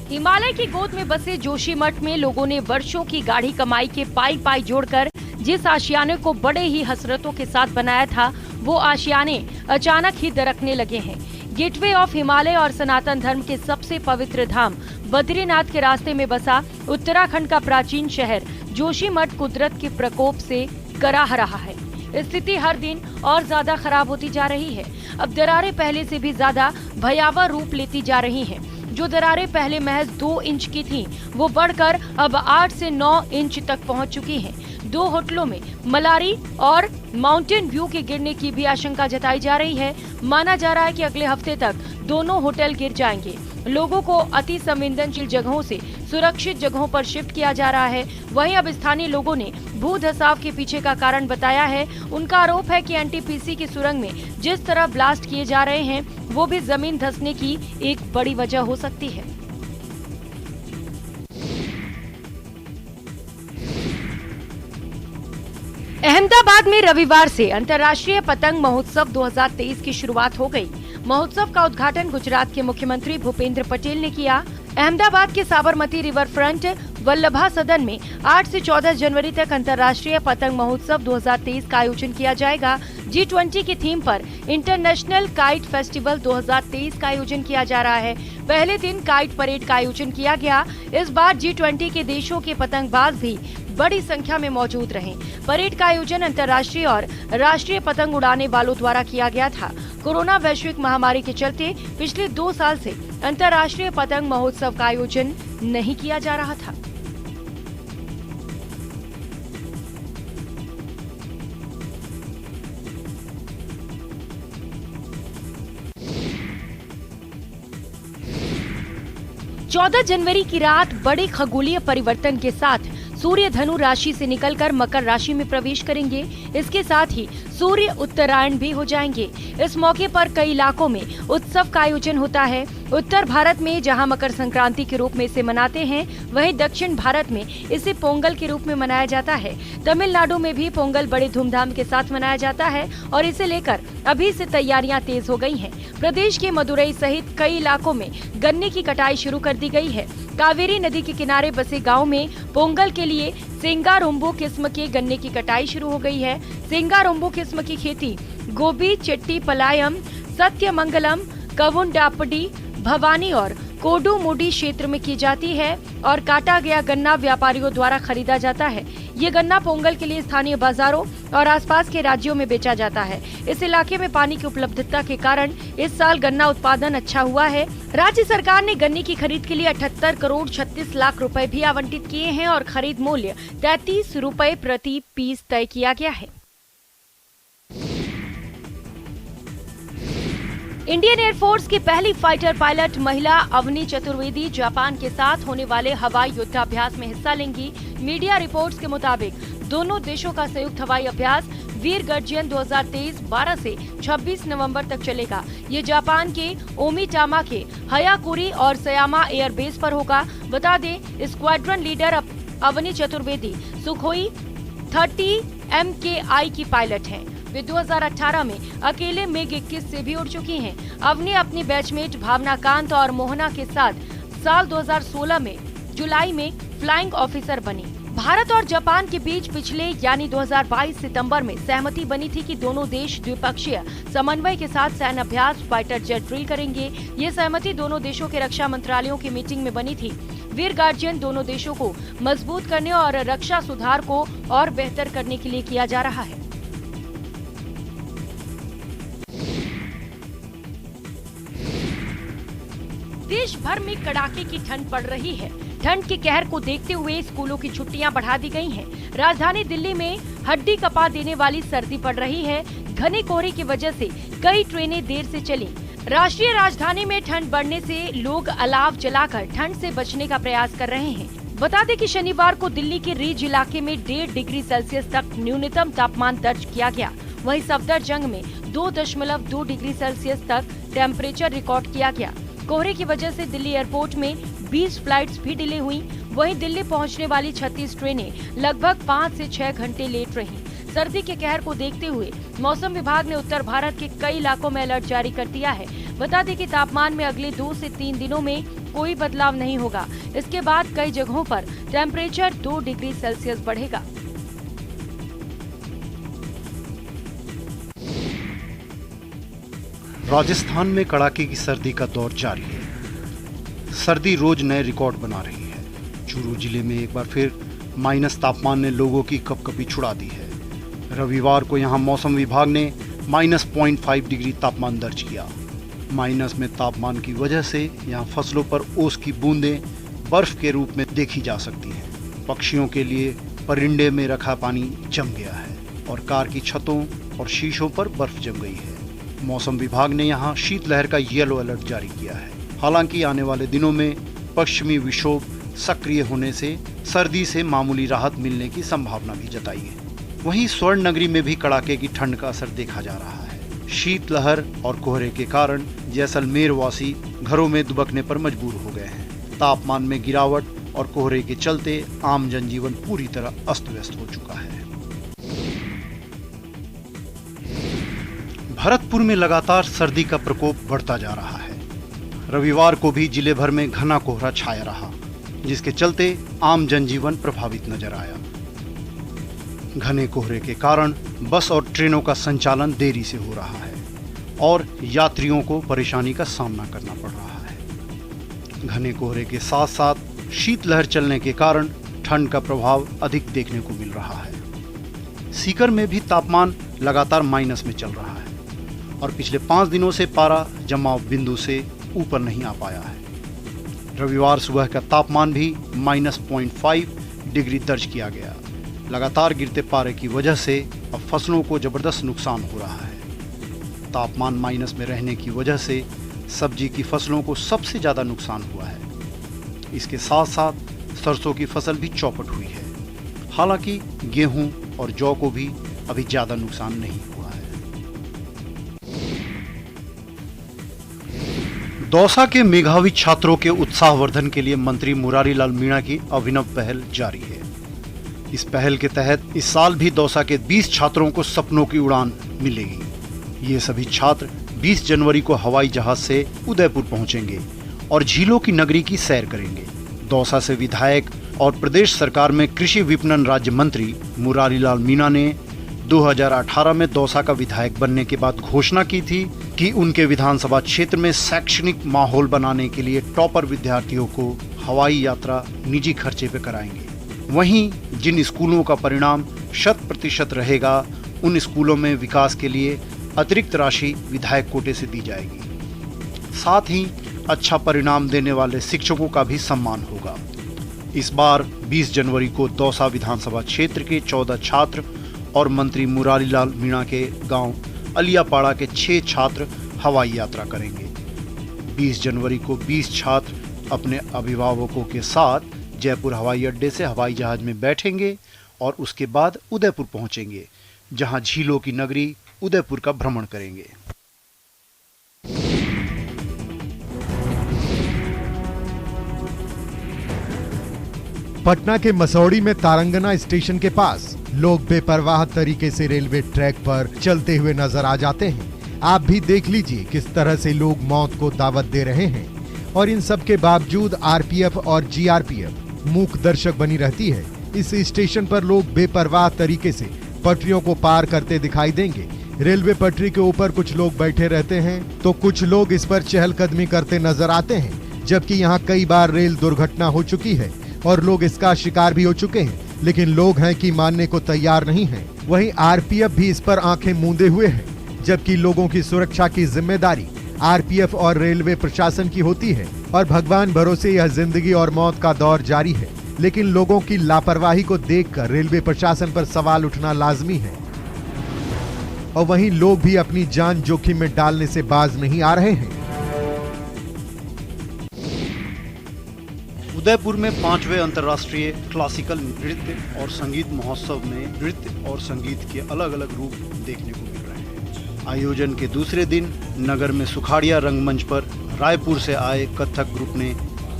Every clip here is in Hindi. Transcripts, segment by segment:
हिमालय की गोद में बसे जोशीमठ में लोगों ने वर्षों की गाढ़ी कमाई के पाई पाई जोड़कर जिस आशियाने को बड़े ही हसरतों के साथ बनाया था, वो आशियाने अचानक ही दरकने लगे हैं। गेटवे ऑफ हिमालय और सनातन धर्म के सबसे पवित्र धाम बद्रीनाथ के रास्ते में बसा उत्तराखंड का प्राचीन शहर जोशीमठ कुदरत के प्रकोप से कराह रहा है। स्थिति हर दिन और ज्यादा खराब होती जा रही है। अब दरारें पहले से भी ज्यादा भयावह रूप लेती जा रही हैं। जो दरारें पहले महज 2 इंच की थीं, वो बढ़कर अब 8 से 9 इंच तक पहुंच चुकी हैं। 2 होटलों में मलारी और माउंटेन व्यू के गिरने की भी आशंका जताई जा रही है। माना जा रहा है कि अगले हफ्ते तक दोनों होटल गिर जाएंगे। लोगों को अति संवेदनशील जगहों से सुरक्षित जगहों पर शिफ्ट किया जा रहा है। वहीं अब स्थानीय लोगों ने भू धसाव के पीछे का कारण बताया है। उनका आरोप है कि एनटीपीसी की सुरंग में जिस तरह ब्लास्ट किए जा रहे हैं, वो भी जमीन धंसने की एक बड़ी वजह हो सकती है। अहमदाबाद में रविवार से अंतर्राष्ट्रीय पतंग महोत्सव 2023 की शुरुआत हो गई। महोत्सव का उद्घाटन गुजरात के मुख्यमंत्री भूपेंद्र पटेल ने किया। अहमदाबाद के साबरमती रिवर फ्रंट वल्लभा सदन में 8 से 14 जनवरी तक अंतर्राष्ट्रीय पतंग महोत्सव 2023 का आयोजन किया जाएगा। G20 की थीम पर इंटरनेशनल काइट फेस्टिवल 2023 का आयोजन किया जा रहा है। पहले दिन काइट परेड का आयोजन किया गया। इस बार G20 के देशों के पतंगबाज भी बड़ी संख्या में मौजूद रहे। परेड का आयोजन अंतर्राष्ट्रीय और राष्ट्रीय पतंग उड़ाने वालों द्वारा किया गया था। कोरोना वैश्विक महामारी के चलते पिछले 2 साल से अंतर्राष्ट्रीय पतंग महोत्सव का आयोजन नहीं किया जा रहा था। चौदह जनवरी की रात बड़े खगोलीय परिवर्तन के साथ सूर्य धनु राशि से निकलकर मकर राशि में प्रवेश करेंगे। इसके साथ ही सूर्य उत्तरायण भी हो जाएंगे। इस मौके पर कई इलाकों में उत्सव का आयोजन होता है। उत्तर भारत में जहां मकर संक्रांति के रूप में इसे मनाते हैं, वहीं दक्षिण भारत में इसे पोंगल के रूप में मनाया जाता है। तमिलनाडु में भी पोंगल बड़े धूमधाम के साथ मनाया जाता है और इसे लेकर अभी से तैयारियां तेज हो गई हैं। प्रदेश के मदुरई सहित कई इलाकों में गन्ने की कटाई शुरू कर दी गई है। कावेरी नदी के किनारे बसे गांव में पोंगल के लिए सेंगारोम्बो किस्म के गन्ने की कटाई शुरू हो गई है। सेंगारोम्बो किस्म की खेती गोबी, चेट्टीपलायम, सत्यमंगलम, कवुंडापडी, भवानी और कोडुमुडी क्षेत्र में की जाती है और काटा गया गन्ना व्यापारियों द्वारा खरीदा जाता है। ये गन्ना पोंगल के लिए स्थानीय बाजारों और आसपास के राज्यों में बेचा जाता है। इस इलाके में पानी की उपलब्धता के कारण इस साल गन्ना उत्पादन अच्छा हुआ है। राज्य सरकार ने गन्ने की खरीद के लिए 78 करोड़ 36 लाख रुपए भी आवंटित किए हैं और खरीद मूल्य 33 रुपए प्रति पीस तय किया गया है। इंडियन एयरफोर्स की पहली फाइटर पायलट महिला अवनी चतुर्वेदी जापान के साथ होने वाले हवाई युद्धाभ्यास में हिस्सा लेंगी। मीडिया रिपोर्ट्स के मुताबिक दोनों देशों का संयुक्त हवाई अभ्यास वीर गर्जियन 2023 12 से 26 नवंबर तक चलेगा। ये जापान के ओमिटामा के हयाकुरी और सयामा एयरबेस पर होगा। बता दें, squadron leader Avani Chaturvedi Sukhoi 30 MKI की पायलट हैं। वे 2018 में अकेले मिग 21 से भी उड़ चुकी हैं। अवनी अपनी बैचमेट भावना कांत और मोहना के साथ साल 2016 में जुलाई में फ्लाइंग ऑफिसर बनी। भारत और जापान के बीच पिछले यानी 2022 सितंबर में सहमति बनी थी कि दोनों देश द्विपक्षीय समन्वय के साथ सैन्य अभ्यास फाइटर जेट ड्रिल करेंगे। ये सहमति दोनों देशों के रक्षा मंत्रालयों की मीटिंग में बनी थी। वीर गार्जियन दोनों देशों को मजबूत करने और रक्षा सुधार को और बेहतर करने के लिए किया जा रहा है। देश भर में कड़ाके की ठंड पड़ रही है। ठंड के कहर को देखते हुए स्कूलों की छुट्टियां बढ़ा दी गई हैं। राजधानी दिल्ली में हड्डी कपा देने वाली सर्दी पड़ रही है। घने कोहरे की वजह से कई ट्रेनें देर से चली। राष्ट्रीय राजधानी में ठंड बढ़ने से लोग अलाव जलाकर ठंड से बचने का प्रयास कर रहे हैं। बता दें कि शनिवार को दिल्ली के रिज इलाके में 1.5 डिग्री सेल्सियस तक न्यूनतम तापमान दर्ज किया गया। वहीं सफदरजंग में 2.2 डिग्री सेल्सियस तक टेम्परेचर रिकॉर्ड किया गया। कोहरे की वजह से दिल्ली एयरपोर्ट में 20 फ्लाइट्स भी डिले हुई। वहीं दिल्ली पहुंचने वाली 36 ट्रेनें लगभग 5 से 6 घंटे लेट रहीं। सर्दी के कहर को देखते हुए मौसम विभाग ने उत्तर भारत के कई इलाकों में अलर्ट जारी कर दिया है। बता दें कि तापमान में अगले 2 से 3 दिनों में कोई बदलाव नहीं होगा। इसके बाद कई जगहों पर टेम्परेचर 2 डिग्री सेल्सियस बढ़ेगा। राजस्थान में कड़ाके की सर्दी का दौर जारी है। सर्दी रोज नए रिकॉर्ड बना रही है। चूरू जिले में एक बार फिर माइनस तापमान ने लोगों की कपकपी छुड़ा दी है। रविवार को यहां मौसम विभाग ने -0.5 डिग्री तापमान दर्ज किया। माइनस में तापमान की वजह से यहां फसलों पर ओस की बूंदें बर्फ के रूप में देखी जा सकती हैं। पक्षियों के लिए परिंदे में रखा पानी जम गया है और कार की छतों और शीशों पर बर्फ जम गई है। मौसम विभाग ने यहां शीतलहर का येलो अलर्ट जारी किया है। हालांकि आने वाले दिनों में पश्चिमी विक्षोभ सक्रिय होने से सर्दी से मामूली राहत मिलने की संभावना भी जताई है। वहीं स्वर्ण नगरी में भी कड़ाके की ठंड का असर देखा जा रहा है। शीतलहर और कोहरे के कारण जैसलमेर वासी घरों में दुबकने पर मजबूर हो गए हैं। तापमान में गिरावट और कोहरे के चलते आम जनजीवन पूरी तरह अस्त व्यस्त हो चुका है। भरतपुर में लगातार सर्दी का प्रकोप बढ़ता जा रहा है। रविवार को भी जिले भर में घना कोहरा छाया रहा, जिसके चलते आम जनजीवन प्रभावित नजर आया। घने कोहरे के कारण बस और ट्रेनों का संचालन देरी से हो रहा है और यात्रियों को परेशानी का सामना करना पड़ रहा है। घने कोहरे के साथ साथ शीतलहर चलने के कारण ठंड का प्रभाव अधिक देखने को मिल रहा है। सीकर में भी तापमान लगातार माइनस में चल रहा है और पिछले 5 दिनों से पारा जमाव बिंदु से ऊपर नहीं आ पाया है। रविवार सुबह का तापमान भी -0.5 डिग्री दर्ज किया गया। लगातार गिरते पारे की वजह से अब फसलों को जबरदस्त नुकसान हो रहा है। तापमान माइनस में रहने की वजह से सब्जी की फसलों को सबसे ज़्यादा नुकसान हुआ है। इसके साथ साथ सरसों की फसल भी चौपट हुई है। हालांकि गेहूं और जौ को भी अभी ज़्यादा नुकसान नहीं हुआ है। दौसा के मेधावी छात्रों के उत्साहवर्धन के लिए मंत्री मुरारी लाल मीणा की अभिनव पहल जारी है। इस पहल के तहत इस साल भी दौसा के 20 छात्रों को सपनों की उड़ान मिलेगी। ये सभी छात्र 20 जनवरी को हवाई जहाज से उदयपुर पहुंचेंगे और झीलों की नगरी की सैर करेंगे। दौसा से विधायक और प्रदेश सरकार में कृषि विपणन राज्य मंत्री मुरारी लाल मीणा ने 2018 में दौसा का विधायक बनने के बाद घोषणा की थी कि उनके विधानसभा क्षेत्र में शैक्षणिक माहौल बनाने के लिए टॉपर विद्यार्थियों को हवाई यात्रा निजी खर्चे पर कराएंगे। वहीं जिन स्कूलों का परिणाम 100% रहेगा, उन स्कूलों में विकास के लिए अतिरिक्त राशि विधायक कोटे से दी जाएगी। साथ ही अच्छा परिणाम देने वाले शिक्षकों का भी सम्मान होगा। इस बार 20 जनवरी को दौसा विधानसभा क्षेत्र के 14 छात्र और मंत्री मुरारी लाल मीणा के गांव अलियापाड़ा के 6 छात्र हवाई यात्रा करेंगे। 20 जनवरी को 20 छात्र अपने अभिभावकों के साथ जयपुर हवाई अड्डे से हवाई जहाज में बैठेंगे और उसके बाद उदयपुर पहुंचेंगे, जहां झीलों की नगरी उदयपुर का भ्रमण करेंगे। पटना के मसौड़ी में तारंगना स्टेशन के पास लोग बेपरवाह तरीके से रेलवे ट्रैक पर चलते हुए नजर आ जाते हैं। आप भी देख लीजिए किस तरह से लोग मौत को दावत दे रहे हैं और इन सब के बावजूद आरपीएफ और जीआरपीएफ मूक दर्शक बनी रहती है। इस स्टेशन पर लोग बेपरवाह तरीके से पटरियों को पार करते दिखाई देंगे। रेलवे पटरी के ऊपर कुछ लोग बैठे रहते हैं तो कुछ लोग इस पर चहलकदमी करते नजर आते हैं, जबकि यहाँ कई बार रेल दुर्घटना हो चुकी है और लोग इसका शिकार भी हो चुके हैं, लेकिन लोग हैं कि मानने को तैयार नहीं हैं। वहीं आरपीएफ भी इस पर आंखें मूंदे हुए है, जबकि लोगों की सुरक्षा की जिम्मेदारी आरपीएफ और रेलवे प्रशासन की होती है और भगवान भरोसे यह जिंदगी और मौत का दौर जारी है। लेकिन लोगों की लापरवाही को देखकर रेलवे प्रशासन पर सवाल उठना लाजमी है और वहीं लोग भी अपनी जान जोखिम में डालने से बाज नहीं आ रहे हैं। उदयपुर में 5वें अंतर्राष्ट्रीय क्लासिकल नृत्य और संगीत महोत्सव में नृत्य और संगीत के अलग अलग रूप देखने को मिल रहे हैं। आयोजन के दूसरे दिन नगर में सुखाड़िया रंगमंच पर रायपुर से आए कथक ग्रुप ने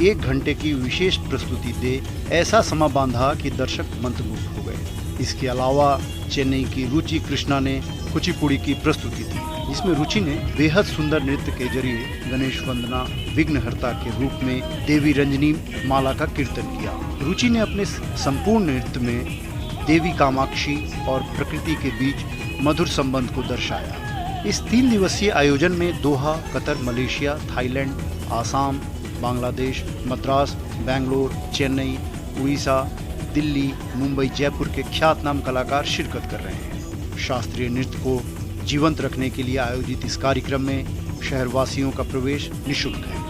1 घंटे की विशेष प्रस्तुति दे ऐसा समा बांधा कि दर्शक मंत्रमुग्ध हो गए। इसके अलावा चेन्नई की रुचि कृष्णा ने कुचिपुड़ी की प्रस्तुति दी। जिसमें रुचि ने बेहद सुंदर नृत्य के जरिए गणेश वंदना विघ्नहर्ता के रूप में देवी रंजनी माला का कीर्तन किया। रुचि ने अपने संपूर्ण नृत्य में देवी कामाक्षी और प्रकृति के बीच मधुर संबंध को दर्शाया। इस 3 दिवसीय आयोजन में Doha, Qatar, Malaysia, Thailand, Assam, Bangladesh, Madras, Bangalore, Chennai, Orissa, Delhi, Mumbai, Jaipur के ख्यातनाम कलाकार शिरकत कर रहे हैं। शास्त्रीय नृत्य को जीवंत रखने के लिए आयोजित इस कार्यक्रम में शहरवासियों का प्रवेश निःशुल्क है।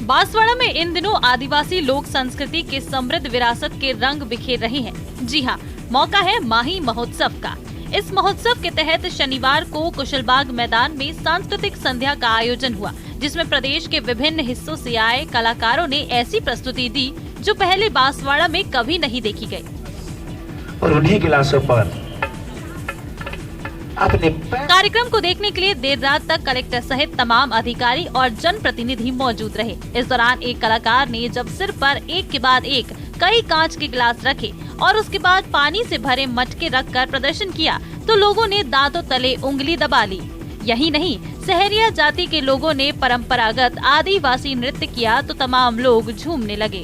बांसवाड़ा में इन दिनों आदिवासी लोक संस्कृति के समृद्ध विरासत के रंग बिखेर रहे हैं। जी हाँ, मौका है माही महोत्सव का। इस महोत्सव के तहत शनिवार को कुशलबाग मैदान में सांस्कृतिक संध्या का आयोजन हुआ, जिसमें प्रदेश के विभिन्न हिस्सों से आए कलाकारों ने ऐसी प्रस्तुति दी जो पहले बांसवाड़ा में कभी नहीं देखी गई। और उन्हीं गिलासों पर कार्यक्रम को देखने के लिए देर रात तक कलेक्टर सहित तमाम अधिकारी और जनप्रतिनिधि मौजूद रहे। इस दौरान एक कलाकार ने जब सिर पर एक के बाद एक कई कांच के गिलास रखे और उसके बाद पानी से भरे मटके रखकर प्रदर्शन किया तो लोगों ने दांतों तले उंगली दबा ली। यही नहीं, सहरिया जाति के लोगों ने परंपरागत आदिवासी नृत्य किया तो तमाम लोग झूमने लगे।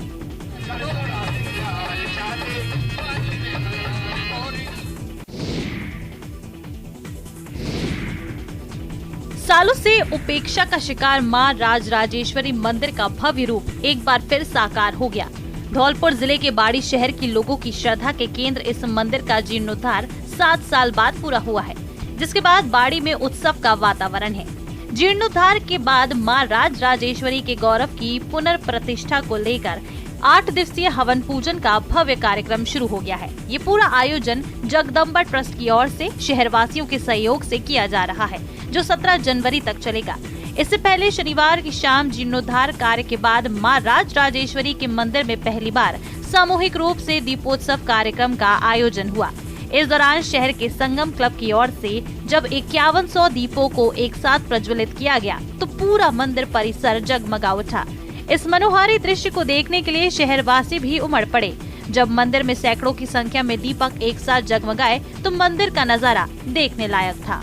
सालों से उपेक्षा का शिकार मां राजराजेश्वरी मंदिर का भव्य रूप एक बार फिर साकार हो गया। धौलपुर जिले के बाड़ी शहर के लोगों की श्रद्धा के केंद्र इस मंदिर का जीर्णोद्धार 7 साल बाद पूरा हुआ है, जिसके बाद बाड़ी में उत्सव का वातावरण है। जीर्णोद्धार के बाद मां राजराजेश्वरी के गौरव की पुनर्प्रतिष्ठा को लेकर 8 दिवसीय हवन पूजन का भव्य कार्यक्रम शुरू हो गया है। ये पूरा आयोजन जगदम्बा ट्रस्ट की ओर से शहरवासियों के सहयोग से किया जा रहा है, जो 17 जनवरी तक चलेगा। इससे पहले शनिवार की शाम जीर्णोद्धार कार्य के बाद मां राजराजेश्वरी के मंदिर में पहली बार सामूहिक रूप से दीपोत्सव कार्यक्रम का आयोजन हुआ। इस दौरान शहर के संगम क्लब की ओर से जब 5100 दीपों को एक साथ प्रज्वलित किया गया तो पूरा मंदिर परिसर जगमगा उठा। इस मनोहारी दृश्य को देखने के लिए शहरवासी भी उमड़ पड़े। जब मंदिर में सैकड़ों की संख्या में दीपक एक साथ जगमगाए तो मंदिर का नजारा देखने लायक था।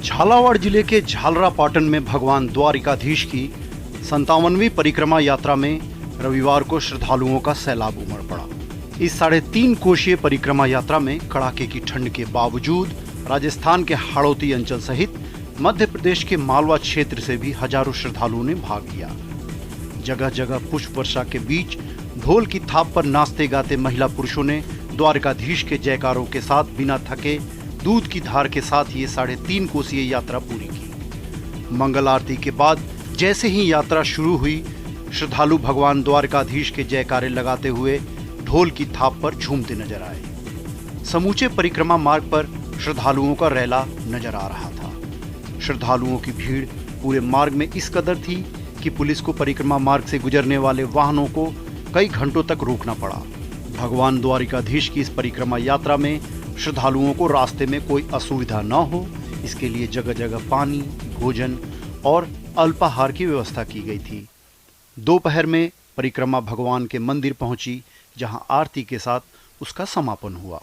झालावाड़ जिले के झालरापाटन में भगवान द्वारिकाधीश की 57वीं परिक्रमा यात्रा में रविवार को श्रद्धालुओं का सैलाब उमड़ पड़ा। इस 3.5 कोशीय परिक्रमा यात्रा में कड़ाके की ठंड के बावजूद राजस्थान के हाड़ौती अंचल सहित मध्य प्रदेश के मालवा क्षेत्र से भी हजारों श्रद्धालुओं ने भाग लिया। जगह जगह पुष्प वर्षा के बीच ढोल की थाप पर नाचते गाते महिला पुरुषों ने द्वारकाधीश के जयकारों के साथ बिना थके दूध की धार के साथ ये 3.5 कोसीय यात्रा पूरी की। मंगल आरती के बाद जैसे ही यात्रा शुरू हुई, श्रद्धालु भगवान द्वारकाधीश के जयकारे लगाते हुए ढोल की थाप पर झूमते नजर आए। समूचे परिक्रमा मार्ग पर श्रद्धालुओं का रैला नजर आ रहा था। श्रद्धालुओं की भीड़ पूरे मार्ग में इस कदर थी कि पुलिस को परिक्रमा मार्ग से गुजरने वाले वाहनों को कई घंटों तक रोकना पड़ा। भगवान द्वारिकाधीश की इस परिक्रमा यात्रा में श्रद्धालुओं को रास्ते में कोई असुविधा न हो, इसके लिए जगह जगह पानी, भोजन और अल्पाहार की व्यवस्था की गई थी। दोपहर में परिक्रमा भगवान के मंदिर पहुंची, जहां आरती के साथ उसका समापन हुआ।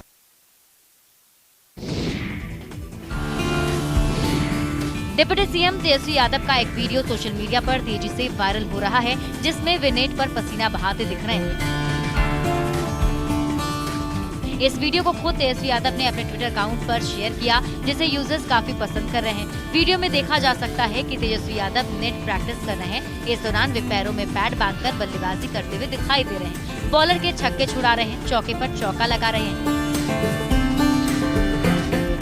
डिप्टी सीएम तेजस्वी यादव का एक वीडियो सोशल मीडिया पर तेजी से वायरल हो रहा है, जिसमें वे नेट पर पसीना बहाते दिख रहे हैं। इस वीडियो को खुद तेजस्वी यादव ने अपने ट्विटर अकाउंट पर शेयर किया, जिसे यूजर्स काफी पसंद कर रहे हैं। वीडियो में देखा जा सकता है कि तेजस्वी यादव नेट प्रैक्टिस कर रहे हैं। इस दौरान वे पैरों में पैड बांधकर बल्लेबाजी करते हुए दिखाई दे रहे हैं। बॉलर के छक्के छुड़ा रहे हैं, चौके पर चौका लगा रहे हैं।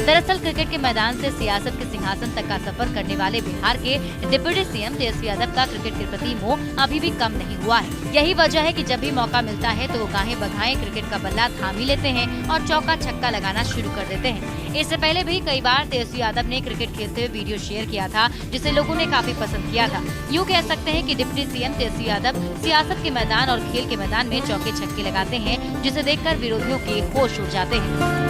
दरअसल क्रिकेट के मैदान से सियासत के सिंहासन तक का सफर करने वाले बिहार के डिप्टी सीएम तेजस्वी यादव का क्रिकेट के प्रति मोह अभी भी कम नहीं हुआ है। यही वजह है कि जब भी मौका मिलता है तो वो गाहें बगाहें क्रिकेट का बल्ला थाम ही लेते हैं और चौका छक्का लगाना शुरू कर देते हैं। इससे पहले भी कई बार तेजस्वी यादव ने क्रिकेट खेलते हुए वीडियो शेयर किया था, जिसे लोगों ने काफी पसंद किया था। यूँ कह सकते हैं कि डिप्टी सीएम तेजस्वी यादव सियासत के मैदान और खेल के मैदान में चौके छक्के लगाते हैं, जिसे देखकर विरोधियों के होश उड़ जाते हैं।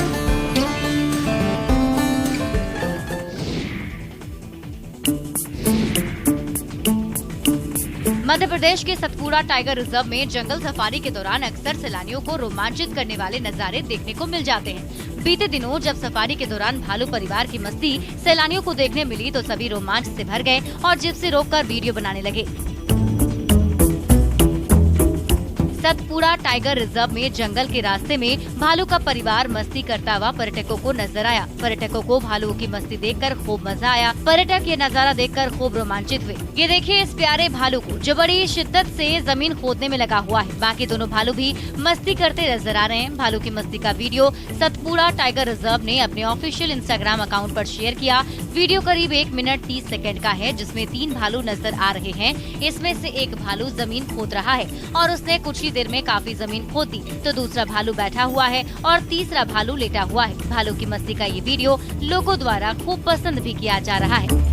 मध्य प्रदेश के सतपुड़ा टाइगर रिजर्व में जंगल सफारी के दौरान अक्सर सैलानियों को रोमांचित करने वाले नजारे देखने को मिल जाते हैं। बीते दिनों जब सफारी के दौरान भालू परिवार की मस्ती सैलानियों को देखने मिली तो सभी रोमांच से भर गए और जिप्सी रोककर वीडियो बनाने लगे। सतपुड़ा टाइगर रिजर्व में जंगल के रास्ते में भालू का परिवार मस्ती करता हुआ पर्यटकों को नजर आया। पर्यटकों को भालुओं की मस्ती देखकर खूब मजा आया। पर्यटक ये नजारा देखकर खूब रोमांचित हुए। ये देखिए इस प्यारे भालू को जो बड़ी शिद्दत से जमीन खोदने में लगा हुआ है। बाकी दोनों भालू भी मस्ती करते नजर आ रहे हैं। भालू की मस्ती का वीडियो सतपुड़ा टाइगर रिजर्व ने अपने ऑफिशियल इंस्टाग्राम अकाउंट पर शेयर किया। वीडियो करीब 1 मिनट 30 सेकंड का है, जिसमें 3 भालू नजर आ रहे हैं। इसमें से एक भालू जमीन खोद रहा है और उसने कुछ ही देर में काफी जमीन खोद दी, तो दूसरा भालू बैठा हुआ है और तीसरा भालू लेटा हुआ है। भालू की मस्ती का ये वीडियो लोगों द्वारा खूब पसंद भी किया जा रहा है।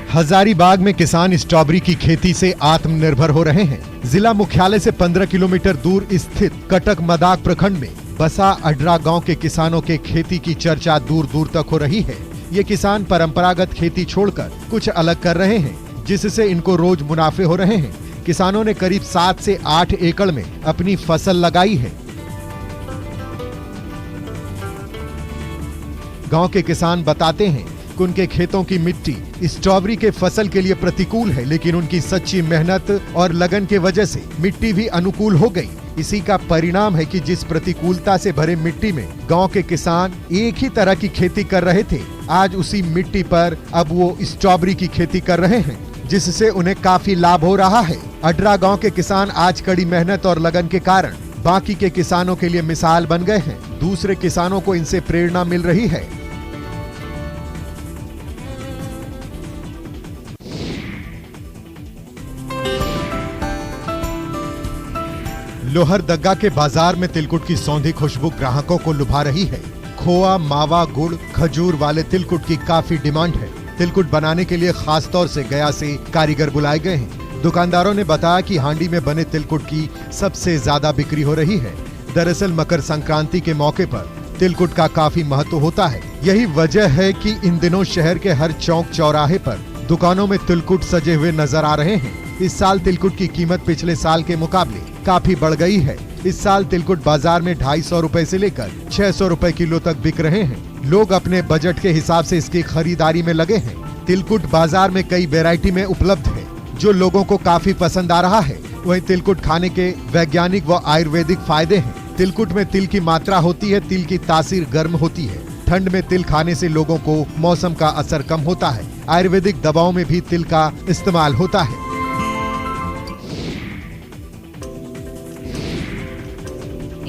हजारीबाग में किसान स्ट्रॉबेरी की खेती से आत्मनिर्भर हो रहे हैं। जिला मुख्यालय से 15 किलोमीटर दूर स्थित कटक मदाक प्रखंड में बसा अडरा गांव के किसानों के खेती की चर्चा दूर दूर तक हो रही है। ये किसान परंपरागत खेती छोड़कर कुछ अलग कर रहे हैं, जिससे इनको रोज मुनाफे हो रहे हैं। किसानों ने करीब 7 से 8 एकड़ में अपनी फसल लगाई है। गांव के किसान बताते हैं कि उनके खेतों की मिट्टी स्ट्रॉबेरी के फसल के लिए प्रतिकूल है, लेकिन उनकी सच्ची मेहनत और लगन के वजह से मिट्टी भी अनुकूल हो गई। इसी का परिणाम है कि जिस प्रतिकूलता से भरे मिट्टी में गांव के किसान एक ही तरह की खेती कर रहे थे, आज उसी मिट्टी पर अब वो स्ट्रॉबेरी की खेती कर रहे हैं, जिससे उन्हें काफी लाभ हो रहा है। अडरा गांव के किसान आज कड़ी मेहनत और लगन के कारण बाकी के किसानों के लिए मिसाल बन गए हैं। दूसरे किसानों को इनसे प्रेरणा मिल रही है। लोहरदगा के बाजार में तिलकुट की सौंधी खुशबू ग्राहकों को लुभा रही है। खोआ, मावा, गुड़, खजूर वाले तिलकुट की काफी डिमांड है। तिलकुट बनाने के लिए खास तौर से गया से कारीगर बुलाए गए हैं। दुकानदारों ने बताया कि हांडी में बने तिलकुट की सबसे ज्यादा बिक्री हो रही है। दरअसल मकर संक्रांति के मौके पर तिलकुट का काफी महत्व होता है। यही वजह है कि इन दिनों शहर के हर चौक चौराहे पर दुकानों में तिलकुट सजे हुए नजर आ रहे हैं। इस साल तिलकुट की कीमत पिछले साल के मुकाबले काफी बढ़ गई है। इस साल तिलकुट बाजार में 250 रुपए से लेकर 600 रुपए किलो तक बिक रहे हैं। लोग अपने बजट के हिसाब से इसकी खरीदारी में लगे हैं। तिलकुट बाजार में कई वैरायटी में उपलब्ध है, जो लोगों को काफी पसंद आ रहा है। वहीं तिलकुट खाने के वैज्ञानिक व आयुर्वेदिक फायदे हैं। तिलकुट में तिल की मात्रा होती है। तिल की तासीर गर्म होती है। ठंड में तिल खाने से लोगों को मौसम का असर कम होता है। आयुर्वेदिक दवाओं में भी तिल का इस्तेमाल होता है।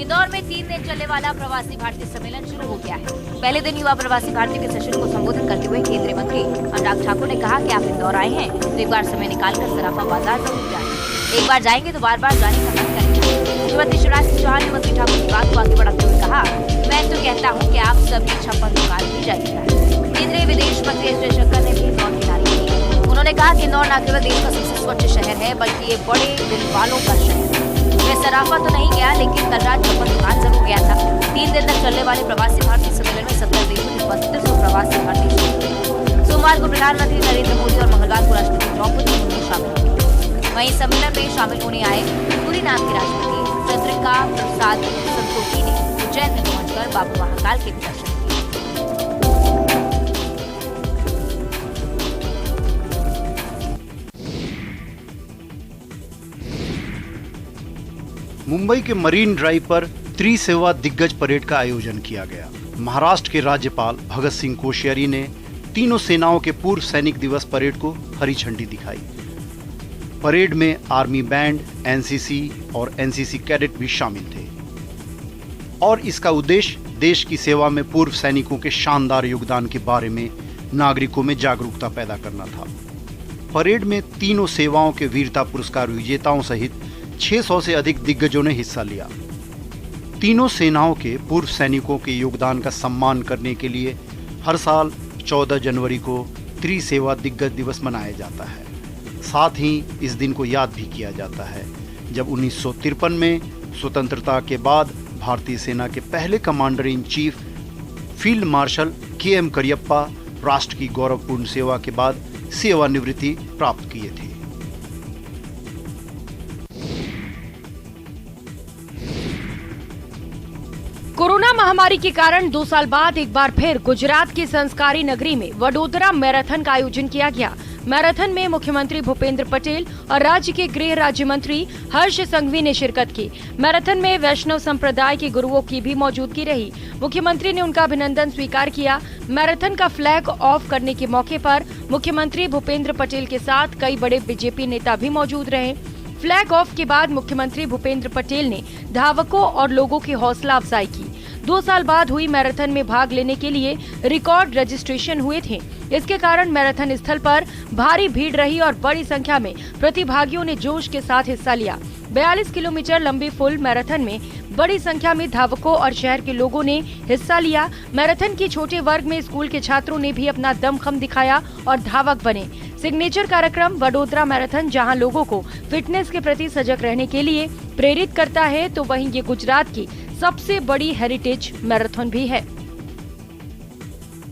इंदौर में 3 दिन चलने वाला प्रवासी भारतीय सम्मेलन शुरू हो गया है। पहले दिन युवा प्रवासी भारतीय के सेशन को संबोधित करते हुए केंद्रीय मंत्री अनुराग ठाकुर ने कहा कि आप इंदौर आए हैं तो एक बार समय निकालकर सराफा बाजार जरूर जाएं। एक बार जाएंगे तो बार बार जाने का मन करेंगे। मुख्यमंत्री शिवराज सिंह चौहान ने मंत्री ठाकुर की बात को आगे बढ़ाते हुए कहा, मैं तो कहता हूँ कि आप सभी 56 दुकान भी जाइएगा। केंद्रीय विदेश मंत्री एस जयशंकर ने भी इंदौर की तारीफ की। उन्होंने कहा कि इंदौर न केवल देश का सबसे स्वच्छ शहर है, बल्कि ये बड़े दिल वालों का शहर है। मैं सराफा तो नहीं गया, लेकिन कल रात 56 दुकान जरूर गया था। 3 दिन तक चलने वाले प्रवासी भारतीय सम्मेलन में 17 देशों के 3200 प्रवासी भारतीय सोमवार को प्रधानमंत्री नरेंद्र मोदी और मंगलवार को राष्ट्रपति द्रौपदी मुर्मू शामिल होंगे। वहीं सम्मेलन में शामिल होने आए सूरीनाम के राष्ट्रपति चंद्रिका प्रसाद संतोखी ने उज्जैन में पहुंचकर बाबा महाकाल के दर्शन किए। मुंबई के मरीन ड्राइव पर त्रिसेवा दिग्गज परेड का आयोजन किया गया। महाराष्ट्र के राज्यपाल भगत सिंह कोश्यारी ने तीनों सेनाओं के पूर्व सैनिक दिवस परेड को हरी झंडी दिखाई। परेड में आर्मी बैंड, एनसीसी और एनसीसी कैडेट भी शामिल थे और इसका उद्देश्य देश की सेवा में पूर्व सैनिकों के शानदार योगदान के बारे में नागरिकों में जागरूकता पैदा करना था। परेड में तीनों सेवाओं के वीरता पुरस्कार विजेताओं सहित 600 से अधिक दिग्गजों ने हिस्सा लिया। तीनों सेनाओं के पूर्व सैनिकों के योगदान का सम्मान करने के लिए हर साल 14 जनवरी को त्रिसेवा दिग्गज दिवस मनाया जाता है। साथ ही इस दिन को याद भी किया जाता है जब 1953 में स्वतंत्रता के बाद भारतीय सेना के पहले commander in chief field marshal KM. Cariappa राष्ट्र की गौरवपूर्ण सेवा के बाद सेवानिवृत्ति प्राप्त किए थे। कोरोना महामारी के कारण 2 साल बाद एक बार फिर गुजरात की संस्कारी नगरी में वडोदरा मैराथन का आयोजन किया गया। मैराथन में मुख्यमंत्री भूपेंद्र पटेल और राज्य के गृह राज्य मंत्री हर्ष संघवी ने शिरकत की। मैराथन में वैष्णव संप्रदाय के गुरुओं की भी मौजूदगी रही। मुख्यमंत्री ने उनका अभिनंदन स्वीकार किया। मैराथन का फ्लैग ऑफ करने के मौके पर मुख्यमंत्री भूपेंद्र पटेल के साथ कई बड़े बीजेपी नेता भी मौजूद रहे। फ्लैग ऑफ के बाद मुख्यमंत्री भूपेंद्र पटेल ने धावकों और लोगों की हौसला अफजाई की। 2 साल बाद हुई मैराथन में भाग लेने के लिए रिकॉर्ड रजिस्ट्रेशन हुए थे। इसके कारण मैराथन स्थल पर भारी भीड़ रही और बड़ी संख्या में प्रतिभागियों ने जोश के साथ हिस्सा लिया। 42 किलोमीटर लंबी फुल मैराथन में बड़ी संख्या में धावकों और शहर के लोगों ने हिस्सा लिया। मैराथन की छोटे वर्ग में स्कूल के छात्रों ने भी अपना दमखम दिखाया और धावक बने। सिग्नेचर कार्यक्रम वडोदरा मैराथन जहां लोगों को फिटनेस के प्रति सजग रहने के लिए प्रेरित करता है, तो वहीं ये गुजरात की सबसे बड़ी हेरिटेज मैराथन भी है।